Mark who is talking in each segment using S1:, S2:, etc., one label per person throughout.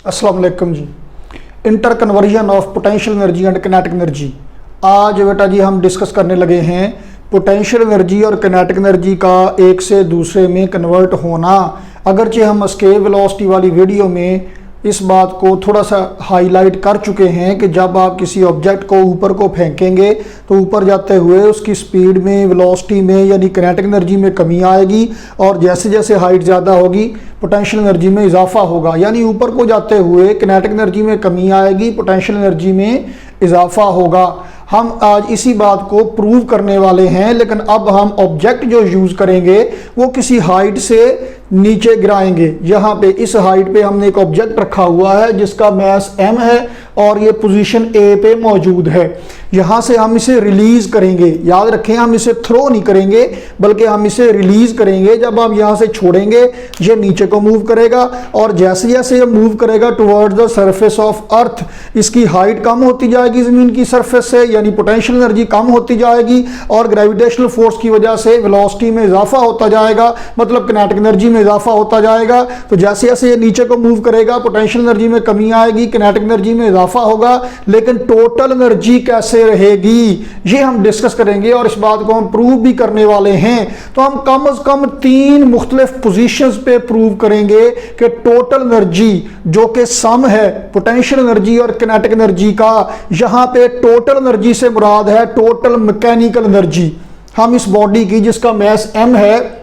S1: अस्सलाम वालेकुम जी। Inter conversion of potential energy and kinetic energy. आज बेटा जी हम डिस्कस करने लगे हैं पोटेंशियल एनर्जी और किनेटिक एनर्जी का एक से दूसरे में कन्वर्ट होना। अगरचे हम एस्केप वेलोसिटी वाली वीडियो में इस बात को थोड़ा सा हाईलाइट कर चुके हैं कि जब आप किसी ऑब्जेक्ट को ऊपर को फेंकेंगे तो ऊपर जाते हुए उसकी स्पीड में, वेलोसिटी में यानी किनेटिक एनर्जी में कमी आएगी, और जैसे जैसे हाइट ज़्यादा होगी पोटेंशियल एनर्जी में इजाफा होगा। यानी ऊपर को जाते हुए किनेटिक एनर्जी में कमी आएगी, पोटेंशियल एनर्जी में इजाफा होगा। हम आज इसी बात को प्रूव करने वाले हैं, लेकिन अब हम ऑब्जेक्ट जो यूज़ करेंगे वो किसी हाइट से नीचे गिराएंगे। यहाँ पे इस हाइट पे हमने एक ऑब्जेक्ट रखा हुआ है जिसका मास m है और ये पोजीशन A पे मौजूद है। यहाँ से हम इसे रिलीज करेंगे। याद रखें, हम इसे थ्रो नहीं करेंगे बल्कि हम इसे रिलीज करेंगे। जब आप यहाँ से छोड़ेंगे ये नीचे को मूव करेगा, और जैसे जैसे ये मूव करेगा टुवर्ड्स द सरफेस ऑफ अर्थ, इसकी हाइट कम होती जाएगी ज़मीन की सरफेस से, यानी पोटेंशियल एनर्जी कम होती जाएगी, और ग्रेविटेशनल फोर्स की वजह से वेलोसिटी में इजाफा होता जाएगा, मतलब किनेटिक एनर्जी में इजाफा होता जाएगा। तो जैसे जैसे ये नीचे को मूव करेगा पोटेंशियल एनर्जी में कमी आएगी, किनेटिक एनर्जी में इजाफा होगा, लेकिन टोटल एनर्जी कैसे रहेगी ये हम डिस्कस करेंगे और इस बात को हम प्रूव भी करने वाले हैं। तो हम कम से कम 3 मुख्तलिफ पोजीशंस पे प्रूव करेंगे कि टोटल एनर्जी जो कि सम है पोटेंशियल एनर्जी और किनेटिक एनर्जी का, यहाँ पे टोटल एनर्जी से मुराद है टोटल मैकेनिकल एनर्जी। हम इस बॉडी की जिसका मास m है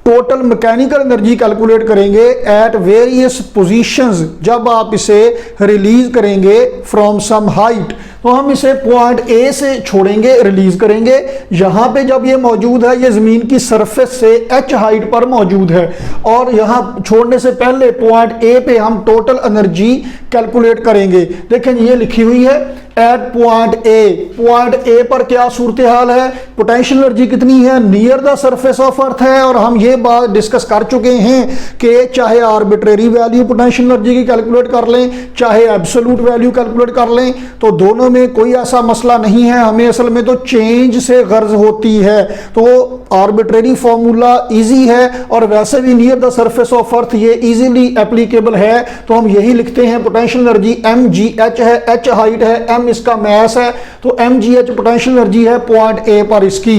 S1: टोटल मैकेनिकल एनर्जी कैलकुलेट करेंगे एट वेरियस पोजीशंस। जब आप इसे रिलीज करेंगे फ्रॉम सम हाइट, तो हम इसे पॉइंट A से छोड़ेंगे, रिलीज करेंगे। यहाँ पे जब ये मौजूद है, ये ज़मीन की सरफेस से h हाइट पर मौजूद है, और यहाँ छोड़ने से पहले पॉइंट A पे हम टोटल एनर्जी कैलकुलेट करेंगे। देखें ये लिखी हुई है at point A। Point A पर क्या सूरत हाल है, पोटेंशियल एनर्जी कितनी है, near the surface of earth है। और हम ये बात डिस्कस कर चुके हैं कि चाहे आर्बिट्रेरी वैल्यू पोटेंशियल एनर्जी की कैलकुलेट कर लें, चाहे एब्सोल्यूट वैल्यू कैलकुलेट कर लें, तो दोनों में कोई ऐसा मसला नहीं है। हमें असल में तो चेंज से गर्ज होती है। तो आर्बिट्रेरी फॉर्मूला इजी है, और वैसे भी नियर द सरफेस ऑफ अर्थ ये इजीली एप्लीकेबल है। तो हम यही लिखते हैं पोटेंशियल एनर्जी mgh है, h हाइट है, m इसका मास है, तो mgh पोटेंशियल एनर्जी है पॉइंट A पर इसकी।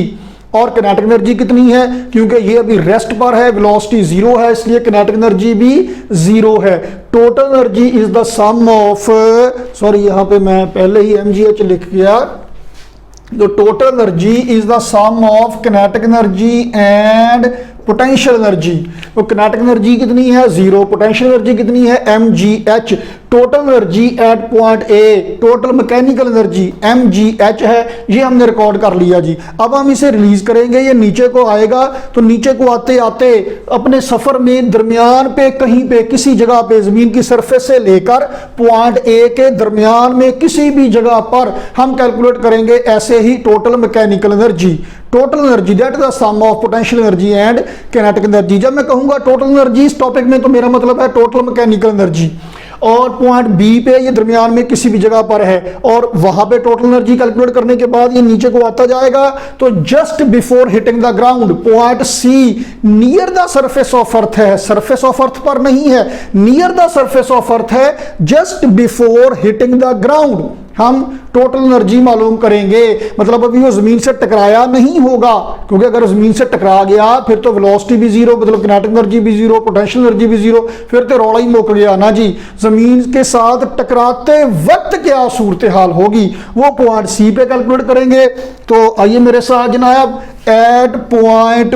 S1: और किनेटिक एनर्जी कितनी है, क्योंकि ये अभी रेस्ट पर है, वेलोसिटी 0 है, इसलिए किनेटिक एनर्जी भी 0 है। Total energy is the sum of, sorry यहाँ पे मैं पहले ही mgh लिख गया, तो total energy is the sum of kinetic energy and potential energy. तो किनेटिक एनर्जी कितनी है 0, पोटेंशियल एनर्जी कितनी है mgh। Total energy at point A, total mechanical energy mgh है, ये हमने रिकॉर्ड कर लिया जी। अब हम इसे रिलीज करेंगे, ये नीचे को आएगा, तो नीचे को आते आते अपने सफर में दरमियान पे कहीं पे किसी जगह पे जमीन की सरफेस से लेकर पॉइंट A के दरमियान में किसी भी जगह पर हम कैलकुलेट करेंगे ऐसे ही total mechanical energy. Total energy that is the sum of potential energy and kinetic energy. जब मैं कहूंगा टोटल एनर्जी इस टॉपिक में, तो मेरा मतलब है टोटल मैकेनिकल एनर्जी। और पॉइंट B पे ये दरमियान में किसी भी जगह पर है, और वहां पे टोटल एनर्जी कैलकुलेट करने के बाद ये नीचे को आता जाएगा, तो just before hitting the ground point C near the surface of earth है, सरफेस ऑफ अर्थ पर नहीं है, near the surface of earth है, just before hitting the ground हम टोटल एनर्जी मालूम करेंगे। मतलब अभी वो जमीन से टकराया नहीं होगा, क्योंकि अगर जमीन से टकरा गया फिर तो वेलोसिटी भी 0, मतलब किनेटिक एनर्जी भी 0, पोटेंशियल एनर्जी भी 0, फिर तो रौला ही मुक गया ना जी। जमीन के साथ टकराते वक्त क्या सूरत हाल होगी वो पॉइंट C पे कैलकुलेट करेंगे। तो आइए मेरे साथ जनाब, एट पॉइंट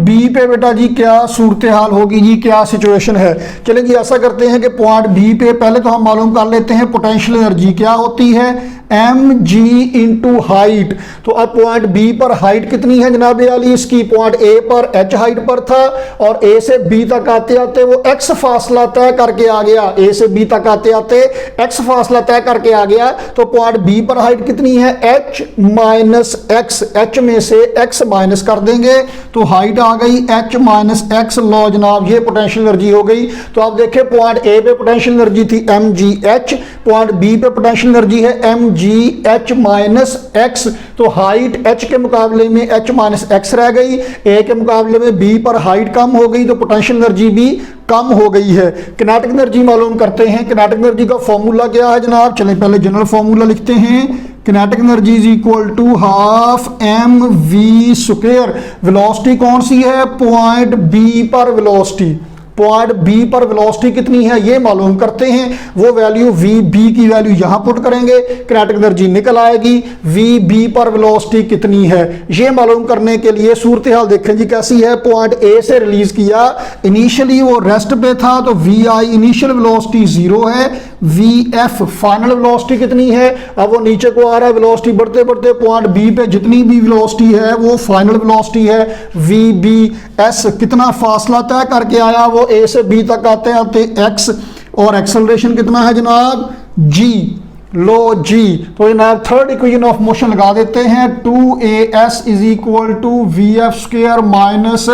S1: B पे बेटा जी क्या सूरत हाल होगी जी, क्या सिचुएशन है। चलें जी ऐसा करते हैं कि पॉइंट B पे पहले तो हम मालूम कर लेते हैं पोटेंशियल एनर्जी क्या होती है, mg इंटू हाइट। तो अब पॉइंट B पर हाइट कितनी है जनाब अली इसकी, पॉइंट A पर h हाइट पर था, और A से B तक आते आते वो x फासला तय करके आ गया, A से B तक आते आते x फासला तय करके आ गया। तो पॉइंट B पर हाइट कितनी है h माइनस x, h में से x माइनस कर देंगे, तो हाइट आ गई h माइनस एक्स। लो जनाब ये पोटेंशियल एनर्जी हो गई। तो आप देखें पॉइंट ए पे पोटेंशियल एनर्जी थी mgh, पॉइंट बी पे पोटेंशियल एनर्जी है mgh माइनस एक्स। तो हाइट h के मुकाबले में h माइनस एक्स रह गई, a के मुकाबले में b पर हाइट कम हो गई तो पोटेंशियल एनर्जी भी कम हो गई है। किनेटिक एनर्जी मालूम करते हैं। किनेटिक एनर्जी का फॉर्मूला क्या है जनाब, चलें पहले जनरल फॉर्मूला लिखते हैं। Kinetic energy is equal to half M V square. Velocity कौन सी है, पॉइंट बी पर वेलोसिटी, पॉइंट बी पर वेलोसिटी कितनी है ये मालूम करते हैं। वो वैल्यू वी बी की वैल्यू यहां पुट करेंगे, किनेटिक एनर्जी निकल आएगी। वी बी पर वेलोसिटी कितनी है ये मालूम करने के लिए सूरत हाल देखें जी कैसी है। पॉइंट ए से रिलीज किया, इनिशियली वो रेस्ट पे था तो वी आई इनिशियल वेलोसिटी 0 है, वी एफ फाइनल वेलोसिटी कितनी है, अब वो नीचे को आ रहा है, वेलोसिटी बढ़ते बढ़ते पॉइंट बी पे जितनी भी वेलोसिटी है वो फाइनल वेलोसिटी है। वी बी एस कितना फासला तय करके आया, वो ए से बी तक आते आते एक्स, और एक्सेलरेशन कितना है जनाब जी, लो जी। तो जनाब थर्ड इक्वेशन ऑफ मोशन लगा देते हैं, 2as is equal to V F square minus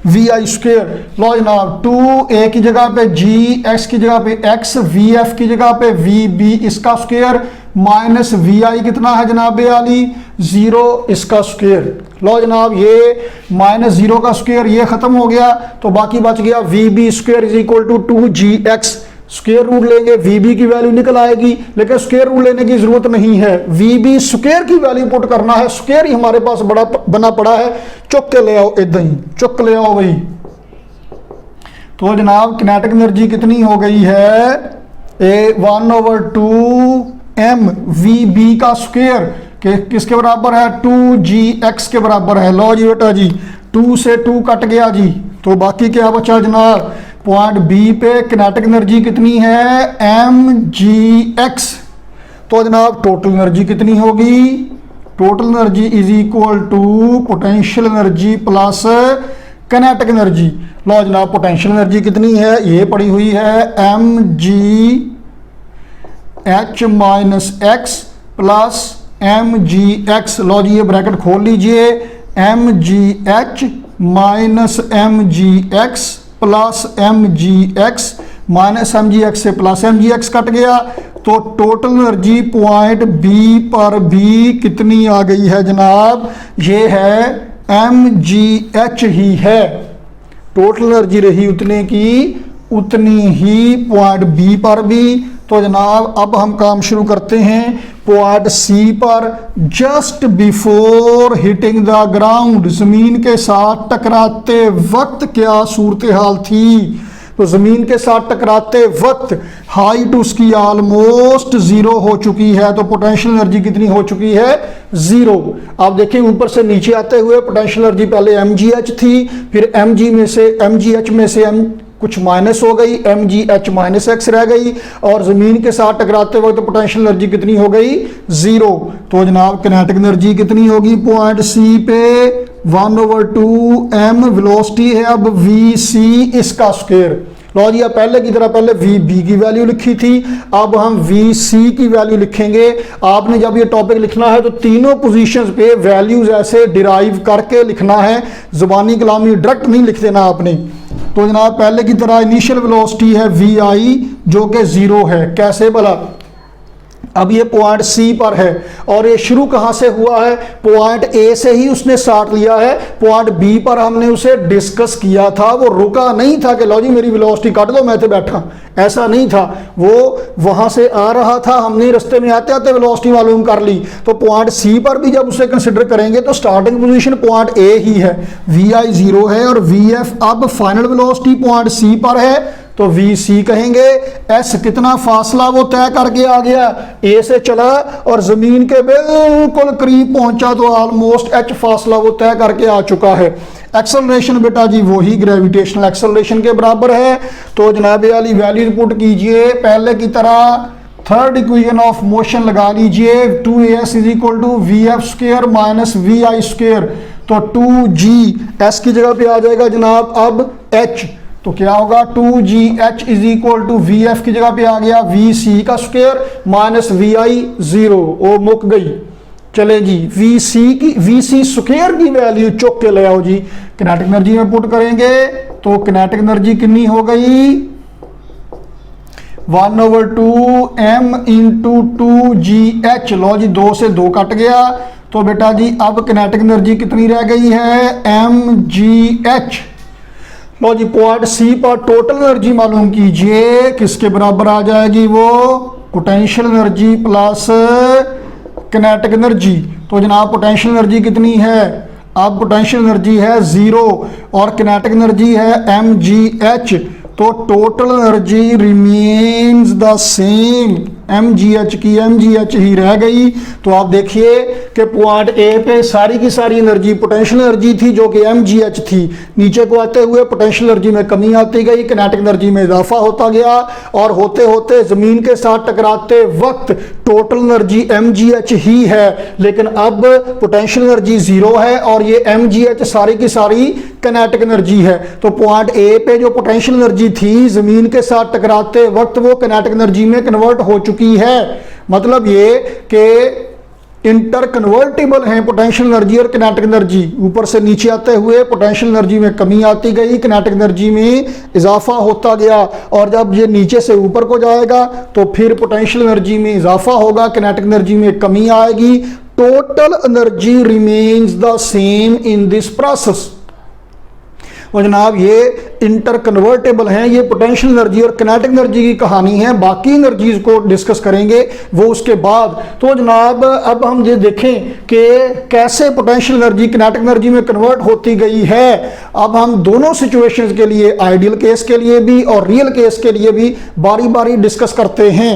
S1: V I square. लो जनाब 2a की जगह पे g, x की जगह पे x, वी एफ की जगह पे वी बी इसका स्क्र माइनस वी आई कितना है जनाब आली 0 इसका स्क्र। लो जनाब ये माइनस 0 का स्क्र ये खत्म हो गया तो बाकी बच गया V B square is equal to 2gx। Square root लेंगे वी बी की वैल्यू निकल आएगी, लेकिन स्क्वायर रूट लेने की जरूरत नहीं है, वी बी स्क्वायर की वैल्यू पुट करना है। स्क्वायर ही हमारे पास बड़ा बना पड़ा है, चुक के ले आओ, इदा ही चुक ले आओ भाई। तो जनाब किनेटिक एनर्जी कितनी हो गई है, ए 1/2 m वी बी का स्क्वायर किसके बराबर है, 2gx के बराबर है। लो जी बेटा जी 2 से 2 कट गया जी, तो बाकी क्या बचा जनाब, पॉइंट बी पे किनेटिक एनर्जी कितनी है mgx। तो जनाब टोटल एनर्जी कितनी होगी, total energy is equal to potential energy plus kinetic energy. लो जनाब पोटेंशियल एनर्जी कितनी है ये पड़ी हुई है mgh minus x plus mgx। लो जी ये ब्रैकेट खोल लीजिए, mgh minus mgx plus mgx minus mgx से प्लस mgx कट गया तो टोटल एनर्जी पॉइंट बी पर भी कितनी आ गई है जनाब, ये है mgh ही है। टोटल एनर्जी रही उतने की उतनी ही पॉइंट बी पर भी। तो जनाब अब हम काम शुरू करते हैं पॉइंट सी पर। Just before hitting the ground, जमीन के साथ टकराते वक्त क्या सूरत हाल थी, तो जमीन के साथ टकराते वक्त हाइट उसकी ऑलमोस्ट 0 हो चुकी है, तो पोटेंशियल एनर्जी कितनी हो चुकी है 0। आप देखिए ऊपर से नीचे आते हुए पोटेंशियल एनर्जी पहले mgh थी, फिर mgh में से m कुछ माइनस हो गई, mgh माइनस एक्स रह गई, और जमीन के साथ टकराते वक्त तो पोटेंशियल एनर्जी कितनी हो गई 0। तो जनाब किनेटिक एनर्जी कितनी होगी पॉइंट सी पे 1/2 m, वेलोसिटी है अब वी सी इसका स्क्वायर। लो जी पहले की तरह पहले वी बी की वैल्यू लिखी थी, अब हम वी सी की वैल्यू लिखेंगे। आपने जब ये टॉपिक लिखना है तो तीनों पोजीशंस पे वैल्यूज ऐसे डिराइव करके लिखना है, जुबानी कलामी डायरेक्ट नहीं लिख देना आपने। तो जनाब पहले की तरह इनिशियल वेलोसिटी है वी आई जो कि 0 है, कैसे भला, अब ये पॉइंट सी पर है और ये शुरू कहां से हुआ है, पॉइंट ए से ही उसने स्टार्ट लिया है। पॉइंट बी पर हमने उसे डिस्कस किया था, वो रुका नहीं था कि लो जी मेरी वेलोसिटी काट दो मैं तो बैठा, ऐसा नहीं था, वो वहां से आ रहा था, हमने रास्ते में आते आते वेलोसिटी मालूम कर ली। तो पॉइंट सी पर भी जब उसे कंसिडर करेंगे तो स्टार्टिंग पोजीशन पॉइंट ए ही है, वी आई 0 है और वी एफ अब फाइनल वेलोसिटी पॉइंट सी पर है तो वी सी कहेंगे। एस कितना फासला वो तय करके आ गया, ए से चला और जमीन के बिल्कुल करीब पहुंचा तो ऑलमोस्ट एच फासला वो तय करके आ चुका है। एक्सेलरेशन बेटा जी वही ग्रेविटेशनल एक्सेलरेशन के बराबर है। तो जनाब वाली वैल्यू पुट कीजिए पहले की तरह, थर्ड इक्वेशन ऑफ मोशन लगा लीजिए, 2as is equal to V F square minus V I square. तो 2g s की जगह पे आ जाएगा जनाब अब h, तो क्या होगा 2gh is equal to V F की जगह पे आ गया वी सी का स्क्वायर माइनस वी आई 0, वो मुक गई। चले जी Vc स्क्वायर की वैल्यू चुक के ले आओ जी, किनेटिक एनर्जी में पुट करेंगे तो किनेटिक एनर्जी कितनी हो गई 1/2 m इंटू 2gh। लो जी 2 से 2 कट गया तो बेटा जी अब किनेटिक एनर्जी कितनी रह गई है mgh। लो जी पॉइंट सी पर टोटल एनर्जी मालूम कीजिए, किसके बराबर आ जाएगी वो potential energy plus kinetic energy. तो जनाब पोटेंशियल एनर्जी कितनी है, अब पोटेंशियल एनर्जी है 0 और किनेटिक एनर्जी है mgh। तो total energy remains the same, mgh की mgh ही रह गई। तो आप देखिए कि पॉइंट ए पे सारी की सारी एनर्जी पोटेंशियल एनर्जी थी जो कि mgh थी, नीचे को आते हुए पोटेंशियल एनर्जी में कमी आती गई, किनेटिक एनर्जी में इजाफा होता गया और होते होते ज़मीन के साथ टकराते वक्त टोटल एनर्जी mgh ही है, लेकिन अब पोटेंशियल एनर्जी 0 है और ये mgh सारी की सारी किनेटिक एनर्जी है। तो पॉइंट ए पे जो पोटेंशियल एनर्जी थी ज़मीन के साथ टकराते वक्त वो किनेटिक एनर्जी में कन्वर्ट हो चुकी है। मतलब ये कि इंटर कन्वर्टिबल हैं पोटेंशियल एनर्जी और किनेटिक एनर्जी, ऊपर से नीचे आते हुए पोटेंशियल एनर्जी में कमी आती गई, किनेटिक एनर्जी में इजाफा होता गया और जब ये नीचे से ऊपर को जाएगा तो फिर पोटेंशियल एनर्जी में इजाफा होगा, किनेटिक एनर्जी में कमी आएगी। Total energy remains the same in this process. और जनाब ये इंटर कन्वर्टेबल हैं, ये पोटेंशियल एनर्जी और किनेटिक एनर्जी की कहानी है, बाकी एनर्जीज को डिस्कस करेंगे वो उसके बाद। तो जनाब अब हम ये देखें कि कैसे पोटेंशियल एनर्जी किनेटिक एनर्जी में कन्वर्ट होती गई है। अब हम दोनों सिचुएशंस के लिए, आइडियल केस के लिए भी और रियल केस के लिए भी बारी बारी डिस्कस करते हैं।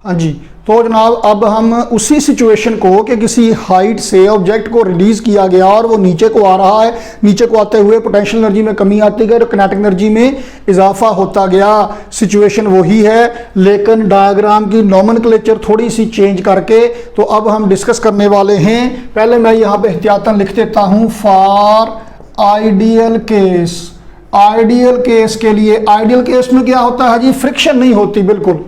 S1: हाँ जी, तो जनाब अब हम उसी सिचुएशन को कि किसी हाइट से ऑब्जेक्ट को रिलीज किया गया और वो नीचे को आ रहा है, नीचे को आते हुए पोटेंशियल एनर्जी में कमी आती गई और किनेटिक एनर्जी में इजाफा होता गया, सिचुएशन वही है लेकिन डायग्राम की नॉमेनक्लेचर थोड़ी सी चेंज करके तो अब हम डिस्कस करने वाले हैं। पहले मैं यहाँ पे एहतियातन लिख देता हूँ for ideal case. Ideal case के लिए, आइडियल केस में क्या होता है जी, फ्रिक्शन नहीं होती बिल्कुल,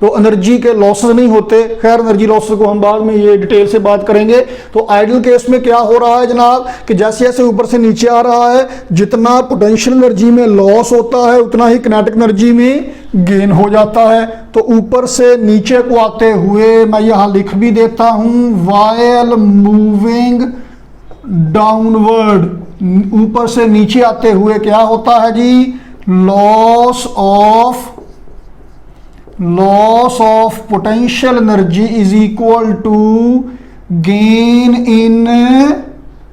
S1: तो एनर्जी के लॉसेस नहीं होते। खैर एनर्जी लॉसेस को हम बाद में ये डिटेल से बात करेंगे। तो आइडियल केस में क्या हो रहा है जनाब कि जैसे जैसे ऊपर से नीचे आ रहा है, जितना पोटेंशियल एनर्जी में लॉस होता है उतना ही किनेटिक एनर्जी में गेन हो जाता है। तो ऊपर से नीचे को आते हुए मैं यहाँ लिख भी देता हूँ व्हाइल मूविंग डाउनवर्ड, ऊपर से नीचे आते हुए क्या होता है जी, loss of potential energy is equal to gain in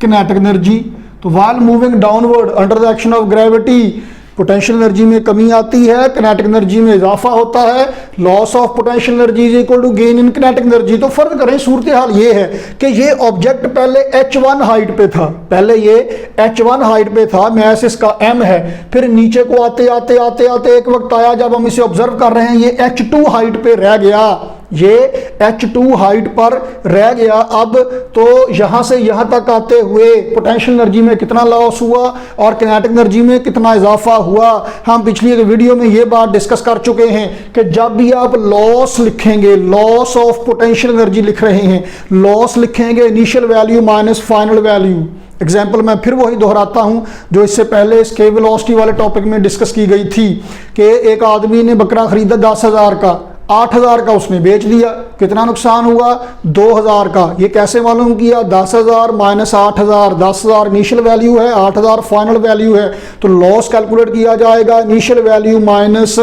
S1: kinetic energy. तो while moving downward under the action of gravity potential energy में कमी आती है, किनेटिक एनर्जी में इजाफा होता है, loss of potential energy is equal to gain in kinetic energy. तो फर्ज करें, सूरत हाल ये है कि ये ऑब्जेक्ट पहले h1 हाइट पे था, पहले ये h1 हाइट पे था, मैस इसका m है, फिर नीचे को आते आते आते आते एक वक्त आया जब हम इसे ऑब्जर्व कर रहे हैं ये h2 हाइट पे रह गया, ये h2 हाइट पर रह गया। अब तो यहां से यहां तक आते हुए पोटेंशियल एनर्जी में कितना लॉस हुआ और किनेटिक एनर्जी में कितना इजाफा हुआ। हम पिछली वीडियो में ये बात डिस्कस कर चुके हैं कि जब भी आप लॉस लिखेंगे, लॉस ऑफ पोटेंशियल एनर्जी लिख रहे हैं, लॉस लिखेंगे initial value minus final value. Example मैं फिर वही दोहराता हूं जो इससे पहले स्केल वेलोसिटी वाले टॉपिक में डिस्कस की गई थी कि एक आदमी ने बकरा खरीदा 10,000 का, 8,000 का उसने बेच दिया, कितना नुकसान हुआ, 2,000 का। ये कैसे मालूम किया, 10,000 माइनस 8,000, 10,000 इनिशियल वैल्यू है, 8,000 फाइनल वैल्यू है, तो लॉस कैलकुलेट किया जाएगा initial value minus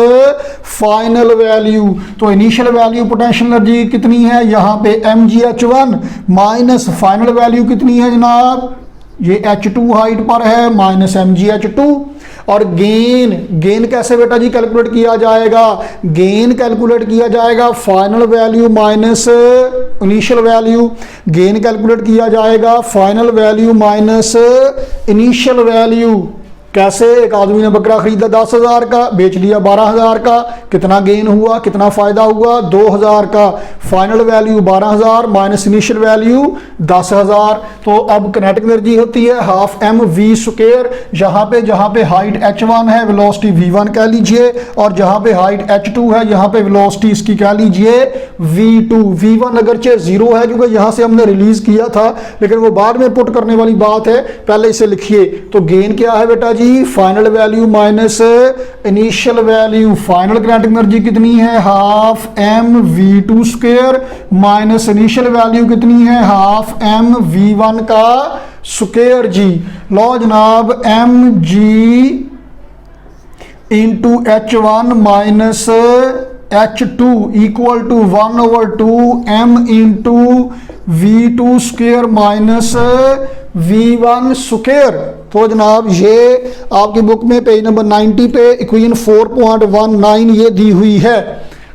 S1: final value. तो इनिशियल वैल्यू पोटेंशियल एनर्जी कितनी है यहाँ पे mgh1 माइनस फाइनल वैल्यू कितनी है जनाब, ये h2 हाइट पर है माइनस mgh2। और गेन कैसे बेटा जी कैलकुलेट किया जाएगा, गेन कैलकुलेट किया जाएगा final value minus initial value, gain calculate किया जाएगा final value minus initial value. कैसे? एक आदमी ने बकरा खरीदा 10,000 का, बेच दिया 12,000 का, कितना गेन हुआ, कितना फायदा हुआ? 2,000 का। Final value 12,000 minus initial value 10,000। तो अब किनेटिक एनर्जी होती है हाफ एम वी स्क्वायर। जहां पे हाइट h1 है, वेलोसिटी v1 कह लीजिए, और जहां पे हाइट h2 है, यहाँ पे वेलोसिटी इसकी कह लीजिए v2। v1 अगरचे 0 है क्योंकि यहां से हमने रिलीज किया था, लेकिन वो बाद में पुट करने वाली बात है, पहले इसे लिखिए। तो गेन क्या है बेटा जी? Final value minus initial value. Final kinetic energy कितनी है? Half M V two square minus initial value कितनी है? हाफ एम वी वन का स्क्वायर जी। लो जनाब, M G into H one minus H2 equal to 1/2 m into V two square minus v1 square. तो जनाब ये आपकी बुक में पेज नंबर 90 पे इक्वेशन 4.19 ये दी हुई है।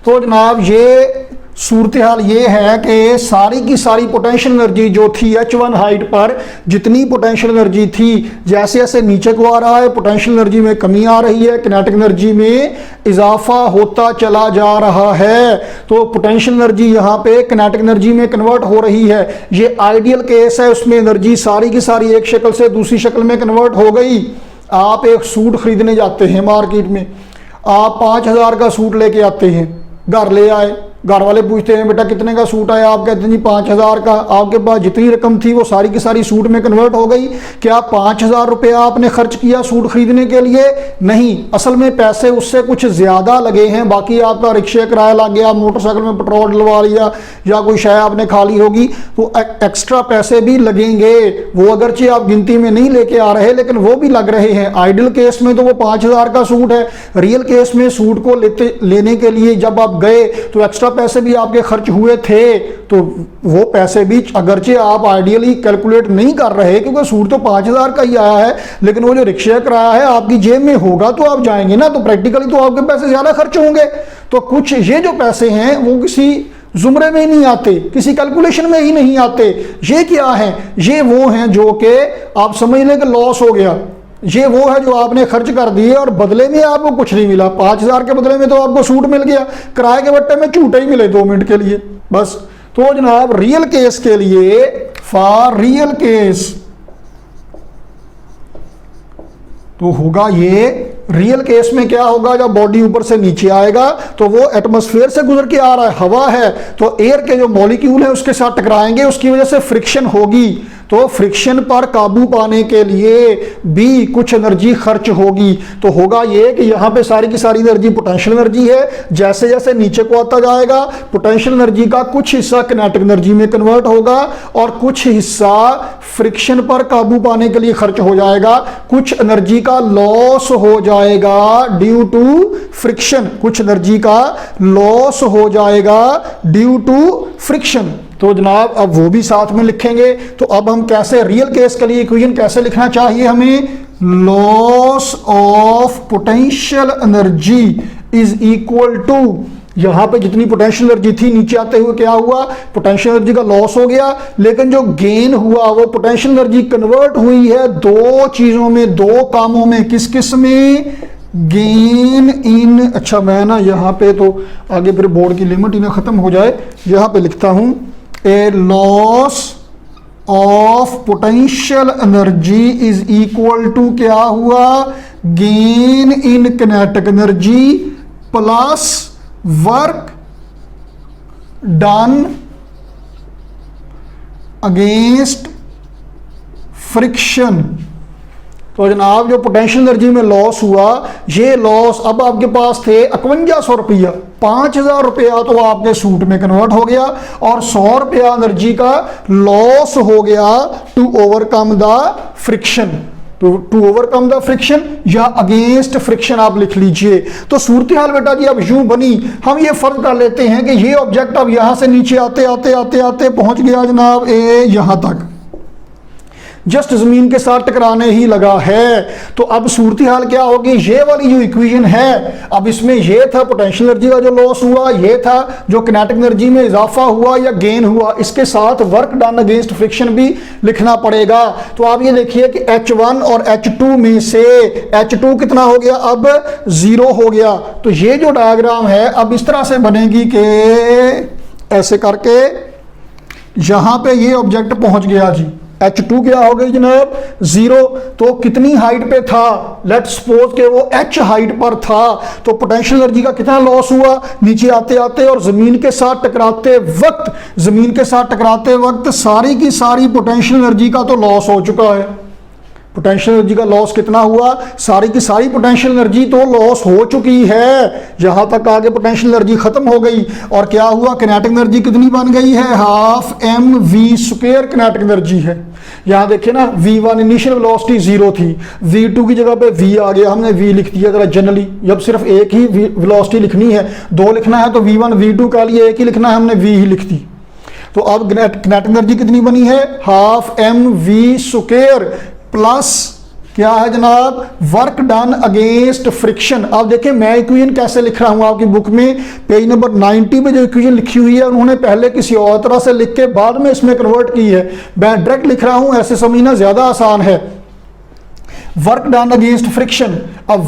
S1: तो जनाब ये सूरत हाल ये है कि सारी की सारी पोटेंशियल एनर्जी जो थी H1 हाइट पर, जितनी पोटेंशियल एनर्जी थी, जैसे जैसे नीचे को आ रहा है पोटेंशियल एनर्जी में कमी आ रही है, किनेटिक एनर्जी में इजाफा होता चला जा रहा है। तो पोटेंशियल एनर्जी यहाँ पे किनेटिक एनर्जी में कन्वर्ट हो रही है। ये आइडियल केस है, उसमें एनर्जी सारी की सारी एक शक्ल से दूसरी शक्ल में कन्वर्ट हो गई। आप एक सूट खरीदने जाते हैं मार्केट में, आप 5,000 का सूट लेके आते हैं, घर ले आए, घर वाले पूछते हैं बेटा कितने का सूट आया? आप कहते हैं जी 5,000 का। आपके पास जितनी रकम थी वो सारी की सारी सूट में कन्वर्ट हो गई। क्या 5,000 रुपया आपने खर्च किया सूट खरीदने के लिए? नहीं, असल में पैसे उससे कुछ ज़्यादा लगे हैं। बाकी आपका रिक्शे किराया लग गया, मोटरसाइकिल में पेट्रोल डलवा लिया, या कोई शय आपने खा ली होगी, तो एक्स्ट्रा पैसे भी लगेंगे। वो अगरचे आप गिनती में नहीं लेके आ रहे, लेकिन वो भी लग रहे हैं। आइडियल केस में तो वो 5,000 का सूट है। रियल केस में सूट को लेने के लिए जब आप गए तो एक्स्ट्रा पैसे भी आपके खर्च हुए थे। तो वो पैसे भी अगरचे आप आइडियली कैलकुलेट नहीं कर रहे, क्योंकि सूट तो 5,000 का ही आया है, लेकिन वो जो रिक्शा किराया है आपकी जेब में होगा तो आप जाएंगे ना, तो प्रैक्टिकली तो आपके पैसे ज्यादा खर्च होंगे। तो कुछ ये जो पैसे हैं वो किसी जुमरे में ही नहीं आते, किसी कैलकुलेशन में ही नहीं आते। ये क्या है? ये वो हैं जो कि आप समझ लें कि लॉस हो गया। ये वो है जो आपने खर्च कर दिए और बदले में आपको कुछ नहीं मिला। 5,000 के बदले में तो आपको सूट मिल गया, किराए के बट्टे में झूठे ही मिले 2 मिनट के लिए बस। तो जनाब रियल केस के लिए, फॉर रियल केस तो होगा ये। रियल केस में क्या होगा? जब बॉडी ऊपर से नीचे आएगा तो वो एटमॉस्फेयर से गुजर के आ रहा है, हवा है, तो एयर के जो मॉलिक्यूल है उसके साथ टकराएंगे, उसकी वजह से फ्रिक्शन होगी। तो फ्रिक्शन पर काबू पाने के लिए भी कुछ एनर्जी खर्च होगी। तो होगा ये कि यहाँ पे सारी की सारी एनर्जी पोटेंशियल एनर्जी है। जैसे जैसे नीचे को आता जाएगा पोटेंशियल एनर्जी का कुछ हिस्सा किनेटिक एनर्जी में कन्वर्ट होगा और कुछ हिस्सा फ्रिक्शन पर काबू पाने के लिए खर्च हो जाएगा। कुछ एनर्जी का लॉस हो जाएगा ड्यू टू फ्रिक्शन, कुछ एनर्जी का लॉस हो जाएगा ड्यू टू फ्रिक्शन। तो जनाब अब वो भी साथ में लिखेंगे। तो अब हम कैसे रियल केस के लिए इक्वेशन कैसे लिखना चाहिए हमें? Loss of potential energy is equal to, यहां पे जितनी पोटेंशियल एनर्जी थी नीचे आते हुए क्या हुआ? पोटेंशियल एनर्जी का लॉस हो गया, लेकिन जो गेन हुआ वो पोटेंशियल एनर्जी कन्वर्ट हुई है 2 चीजों में, 2 कामों में। किस किस में? गेन इन, अच्छा मैं ना यहाँ पे तो आगे फिर बोर्ड की लिमिट ही ना खत्म हो जाए, यहाँ पे लिखता हूं a loss of potential energy is equal to क्या हुआ? Gain in kinetic energy plus work done against friction. तो जनाब जो पोटेंशियल एनर्जी में लॉस हुआ, ये लॉस अब आपके पास थे 5100 रुपया, 5,000 रुपया तो आपके सूट में कन्वर्ट हो गया और 100 रुपया एनर्जी का लॉस हो गया to overcome the friction. To overcome the friction या अगेंस्ट फ्रिक्शन आप लिख लीजिए। तो सूरत हाल बेटा जी अब यूं बनी, हम ये फर्ज कर लेते हैं कि ये ऑब्जेक्ट अब यहां से नीचे आते आते आते आते पहुंच गया जनाब ए यहां तक। जस्ट जमीन के साथ टकराने ही लगा है। तो अब सूरत हाल क्या होगी, ये वाली जो इक्वेशन है, अब इसमें ये था पोटेंशियल एनर्जी का जो लॉस हुआ, ये था जो किनेटिक एनर्जी में इजाफा हुआ या गेन हुआ, इसके साथ वर्क डन अगेंस्ट फ्रिक्शन भी लिखना पड़ेगा। तो आप ये देखिए कि H1 और H2 में से H2 कितना हो गया, अब 0 हो गया। तो ये जो डायग्राम है अब इस तरह से बनेगी कि ऐसे करके यहां पे ये ऑब्जेक्ट पहुंच गया जी, H2 क्या हो गई जनाब, 0। तो कितनी हाइट पे था, लेट्स सपोज के वो H हाइट पर था, तो पोटेंशियल एनर्जी का कितना लॉस हुआ, नीचे आते आते और जमीन के साथ टकराते वक्त सारी की सारी पोटेंशियल एनर्जी का तो लॉस हो चुका है। पोटेंशियल एनर्जी का लॉस कितना हुआ, सारी की सारी पोटेंशियल एनर्जी तो लॉस हो चुकी है, यहां तक आगे पोटेंशियल एनर्जी खत्म हो गई। और क्या हुआ, किनेटिक एनर्जी कितनी बन गई है, half M V square kinetic energy है। यहां देखिए ना, V1 इनिशियल वेलोसिटी 0 थी, V2 की जगह पे V आ गया, हमने V लिख दिया। जरा जनरली जब सिर्फ एक ही वेलोसिटी लिखनी है, 2 लिखना है तो V1 V2 का लिए एक ही लिखना है, हमने V ही लिख दी। तो अब किनेटिक एनर्जी कितनी बनी है, half M V square plus क्या है जनाब, वर्क डन अगेंस्ट फ्रिक्शन। अब देखिए मैं इक्वेशन कैसे लिख रहा हूं, आपकी बुक में पेज नंबर 90 पे जो इक्वेशन लिखी हुई है उन्होंने पहले किसी और तरह से लिख के बाद में इसमें कन्वर्ट की है, मैं डायरेक्ट लिख रहा हूं, ऐसे समझना ज्यादा आसान है। वर्क डन अगेंस्ट फ्रिक्शन, अब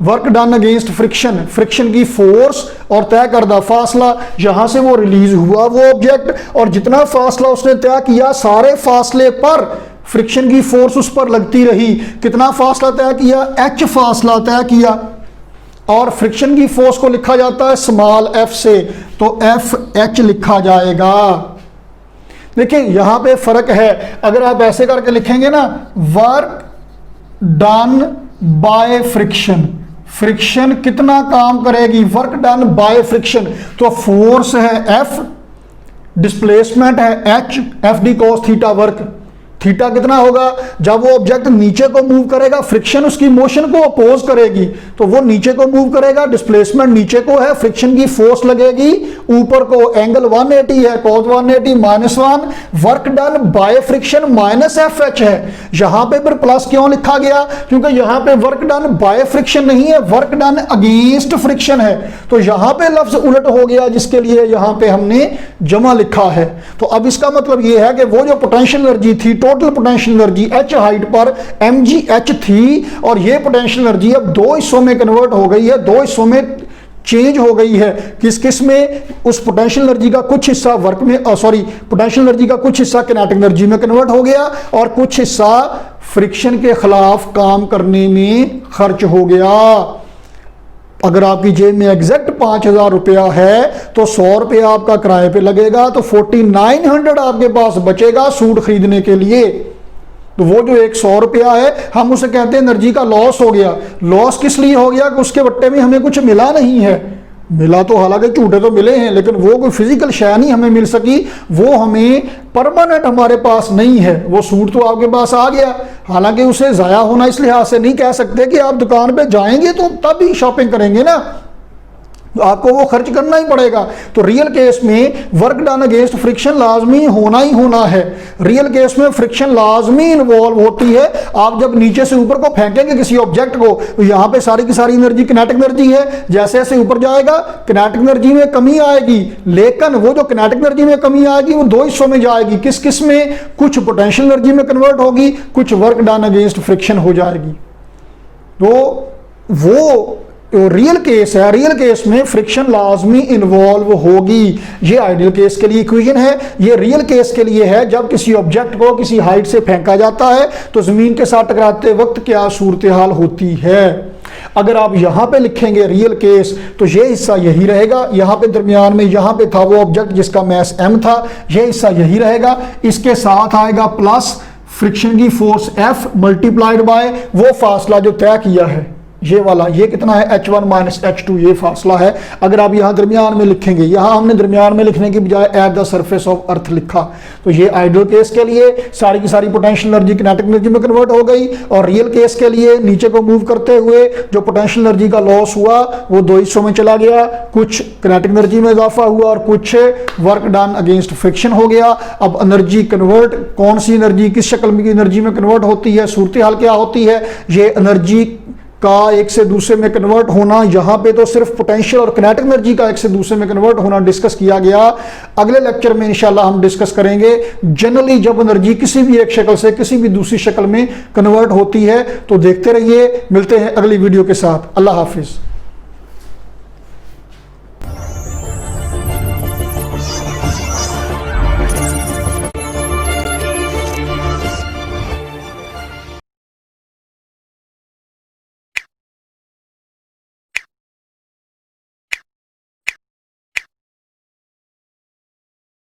S1: work done against friction, friction की फोर्स और तय करदा फासला, यहां से वो रिलीज हुआ वो ऑब्जेक्ट, और जितना फासला उसने तय किया सारे फासले पर फ्रिक्शन की फोर्स उस पर लगती रही। कितना फासला तय किया, H फासला तय किया, और फ्रिक्शन की फोर्स को लिखा जाता है स्मॉल f से, तो FH लिखा जाएगा। देखिए यहां पे फर्क है, अगर आप ऐसे करके लिखेंगे ना, work done by friction, friction कितना काम करेगी, वर्क डन बाय फ्रिक्शन, तो फोर्स है F, डिस्प्लेसमेंट है H, FD cos theta work, theta कितना होगा, जब वो ऑब्जेक्ट नीचे को मूव करेगा फ्रिक्शन उसकी मोशन को अपोज करेगी, तो वो नीचे को मूव करेगा, डिस्प्लेसमेंट नीचे को है, फ्रिक्शन की फोर्स लगेगी ऊपर को, एंगल 180 है, cos 180 -1, work done by friction minus FH है। यहां पे फिर प्लस क्यों लिखा गया, क्योंकि यहां पे वर्क डन बाय फ्रिक्शन नहीं है, वर्क डन अगेंस्ट फ्रिक्शन है, तो यहां पे लफ्ज उलट हो गया, जिसके लिए यहां पे हमने जमा लिखा है। तो अब इसका मतलब यह है कि वो जो पोटेंशियल एनर्जी थी, total potential energy H height पर mgH थी, और ये पोटेंशियल एनर्जी अब 2 हिस्सों में कन्वर्ट हो गई है, 2 हिस्सों में चेंज हो गई है। किस में, उस पोटेंशियल एनर्जी का कुछ हिस्सा वर्क में, पोटेंशियल एनर्जी का कुछ हिस्सा किनेटिक एनर्जी में कन्वर्ट हो गया, और कुछ हिस्सा फ्रिक्शन के खिलाफ काम करने में खर्च हो गया। अगर आपकी जेब में एग्जैक्ट 5,000 रुपया है तो 100 रुपया आपका किराए पे लगेगा, तो 4900 आपके पास बचेगा सूट खरीदने के लिए। तो वो जो 100 रुपया है, हम उसे कहते हैं एनर्जी का लॉस हो गया। लॉस किस लिए हो गया कि उसके बट्टे में हमें कुछ मिला नहीं है, मिला तो हालांकि झूठे तो मिले हैं, लेकिन वो कोई फिजिकल शय नहीं हमें मिल सकी, वो हमें परमानेंट हमारे पास नहीं है। वो सूट तो आपके पास आ गया, हालांकि उसे ज़ाया होना इस लिहाज से नहीं कह सकते कि आप दुकान पे जाएंगे तो तब ही शॉपिंग करेंगे ना, तो आपको वो खर्च करना ही पड़ेगा। तो रियल केस में वर्क डन अगेंस्ट फ्रिक्शन लाजमी होना ही होना है। रियल केस में फ्रिक्शन लाजमी इन्वॉल्व होती है। आप जब नीचे से ऊपर को फेंकेंगे किसी ऑब्जेक्ट को, तो यहाँ पे सारी की सारी एनर्जी किनेटिक एनर्जी है, जैसे जैसे ऊपर जाएगा किनेटिक एनर्जी में कमी आएगी, लेकिन वो जो किनेटिक एनर्जी में कमी आएगी वो 2 हिस्सों में जाएगी। किस किस में, कुछ पोटेंशियल एनर्जी में कन्वर्ट होगी, कुछ वर्क डन अगेंस्ट फ्रिक्शन हो जाएगी। तो वो रियल केस है, रियल केस में फ्रिक्शन लाजमी इन्वॉल्व होगी। ये आइडियल केस के लिए इक्वेशन है, ये रियल केस के लिए है जब किसी ऑब्जेक्ट को किसी हाइट से फेंका जाता है तो जमीन के साथ टकराते वक्त क्या सूरत हाल होती है। अगर आप यहां पे लिखेंगे रियल केस तो ये हिस्सा यही रहेगा, यहां पे दरमियान में यहां पे था वो ऑब्जेक्ट जिसका मास m था, ये हिस्सा यही रहेगा, इसके साथ आएगा प्लस फ्रिक्शन की फोर्स F मल्टीप्लाइड बाय वो फासला जो तय किया है। ये वाला, ये कितना है H1 माइनस H2, ये फासला है। अगर आप यहाँ दरमियान में लिखेंगे, यहाँ हमने दरमियान में लिखने की बजाय एट द सरफेस ऑफ अर्थ लिखा, तो ये आइडियल केस के लिए सारी की सारी पोटेंशियल एनर्जी किनेटिक एनर्जी में कन्वर्ट हो गई, और रियल केस के लिए नीचे को मूव करते हुए जो पोटेंशियल एनर्जी का लॉस हुआ वो दो हिस्सों में चला गया, कुछ किनेटिक एनर्जी में इजाफा हुआ और कुछ वर्क डन अगेंस्ट फ्रिक्शन हो गया। अब एनर्जी कन्वर्ट, कौन सी एनर्जी किस शक्ल में एनर्जी में कन्वर्ट होती है, सूरत हाल क्या होती है, ये एनर्जी का एक से दूसरे में कन्वर्ट होना, यहाँ पे तो सिर्फ पोटेंशियल और किनेटिक एनर्जी का एक से दूसरे में कन्वर्ट होना डिस्कस किया गया। अगले लेक्चर में इंशाल्लाह हम डिस्कस करेंगे जनरली जब एनर्जी किसी भी एक शक्ल से किसी भी दूसरी शक्ल में कन्वर्ट होती है। तो देखते रहिए, मिलते हैं अगली वीडियो के साथ। अल्लाह हाफिज।